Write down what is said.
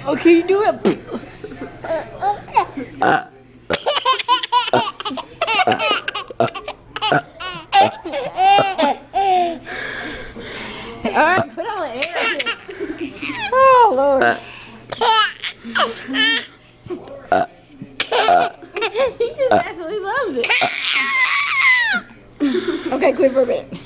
Okay, you do it. Alright, put on the air. Oh, Lord. He just absolutely loves it. Okay, quit for a minute.